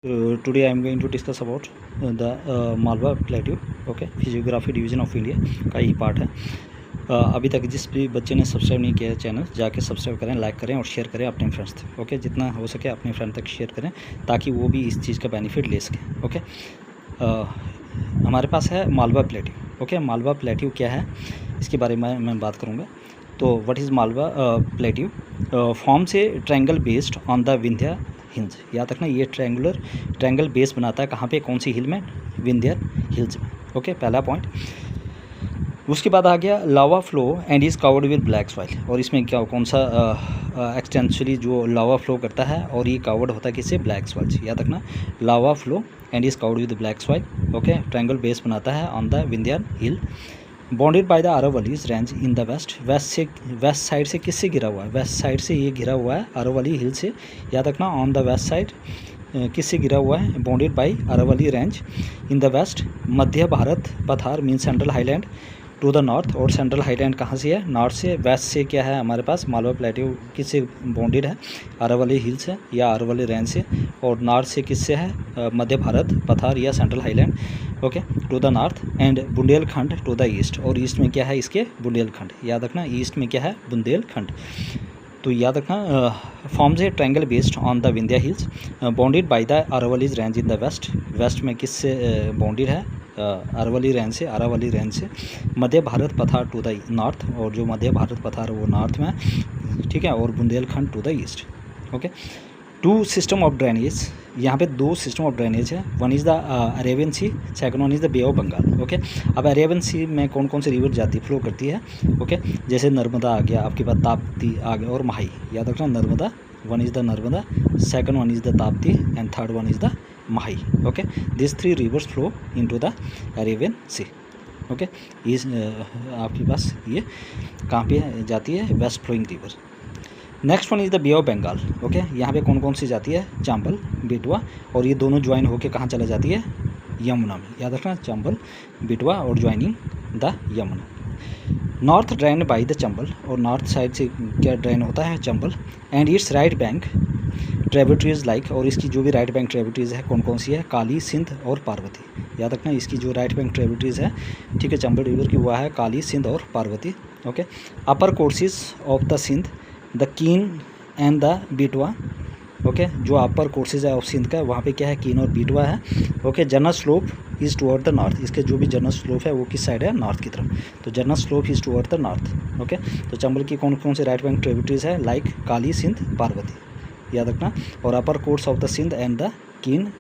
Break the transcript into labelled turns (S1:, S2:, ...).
S1: Today I am going to discuss about the Malwa plateau okay physiography division of India का ही part है। अभी तक जिस भी बच्चे ने सब्सक्राइब नहीं किया है चैनल जाके सब्सक्राइब करें, लाइक करें और शेयर करें अपने फ्रेंड्स तक। ओके जितना हो सके अपने फ्रेंड तक शेयर करें ताकि वो भी इस चीज़ का बेनिफिट ले सकें। ओके हमारे पास है Malwa plateau. Okay Malwa plateau क्या है इसके बारे में मैं बात करूँगा। तो what is Malwa plateau? Form से triangle based on the Vindhya hills. याद रखना ये ट्रायंगल बेस बनाता है कहाँ पे, कौन सी हिल में? विंध्या हिल्स में। ओके पहला पॉइंट। उसके बाद आ गया lava flow and is covered with black soil. और इसमें क्या कौन सा एक्सटेंशली जो लावा फ्लो करता है और ये कवर्ड होता है किससे? ब्लैक सॉइल से। याद रखना lava flow and is covered with black soil. Okay triangle base बनाता है on the Vindhya hill. Bonded by the Aravallis range in the west side से किससे घिरा हुआ है? वेस्ट साइड से ये घिरा हुआ है अरावली हिल से। याद रखना ऑन द वेस्ट साइड किससे घिरा हुआ है? Bounded by Aravalli range in the west. Madhya Bharat Pathar mean central highland to the north. और सेंट्रल हाईलैंड कहाँ से है? नॉर्थ से। वेस्ट से क्या है हमारे पास? मालवा प्लेट्यू किससे बॉन्डेड है? अरावली हिल्स है या अरावली रेंज से। और नॉर्थ से किससे है? मध्य भारत पठार या central highland okay to the north and Bundelkhand to the east. और ईस्ट में क्या है इसके? बुंदेलखंड। याद रखना ईस्ट में क्या है? बुंदेलखंड। तो याद रखना forms a triangle based on the Vindhya hills bonded by the Aravallis range in the west. West में किससे बॉन्डेड है? अरावली रेंज से। मध्य भारत पठार टू द नॉर्थ। और जो मध्य भारत पठार वो नॉर्थ में, ठीक है। और Bundelkhand to the east. Okay two system of drainage. यहाँ पे दो सिस्टम ऑफ ड्रेनेज है। One is the Arabian Sea, second one is the Bay of Bengal. Okay अब अरेबियन सी में कौन कौन सी रिवर जाती फ्लो करती है? ओके जैसे नर्मदा आ गया, आपके पास ताप्ती आ गया और माही। याद रखना Narmada, one is the Narmada, second one is the Tapti and third one is the Mahi. Okay this three rivers flow into the Arabian Sea. Okay इस आपके पास ये कहाँ पे जाती है? West flowing river. Next one is the Bay of Bengal. Okay यहाँ पे कौन कौन सी जाती है? चंबल, बेटवा। और ये दोनों ज्वाइन होके कहाँ चला जाती है? यमुना में। याद रखना चंबल, बेटवा और joining the Yamuna. North drain by the Chambal. और नॉर्थ साइड से क्या ड्रेन होता है? Chambal. And it's right bank tributaries like. और इसकी जो भी राइट बैंक ट्रिब्यूटरीज है कौन कौन सी है? काली, सिंध और पार्वती। याद रखना इसकी जो राइट बैंक ट्रिब्यूटरीज है, ठीक है, चंबल रिवर की वो है काली, सिंध और Parvati. Okay upper courses of the Sindh the Ken and the Betwa. Okay जो अपर कोर्सेज है ऑफ सिंध का वहाँ पे क्या है? कीन और बेटवा है। Okay general slope is toward the north. इसके जो भी जनरल स्लोप है वो किस साइड है? नॉर्थ की तरफ। तो general slope is toward the north. Okay तो चंबल की कौन कौन से राइट बैंक ट्रिब्यूटरीज है? लाइक काली, सिंध, पार्वती। याद रखना। और upper course of the Sindh and the कीन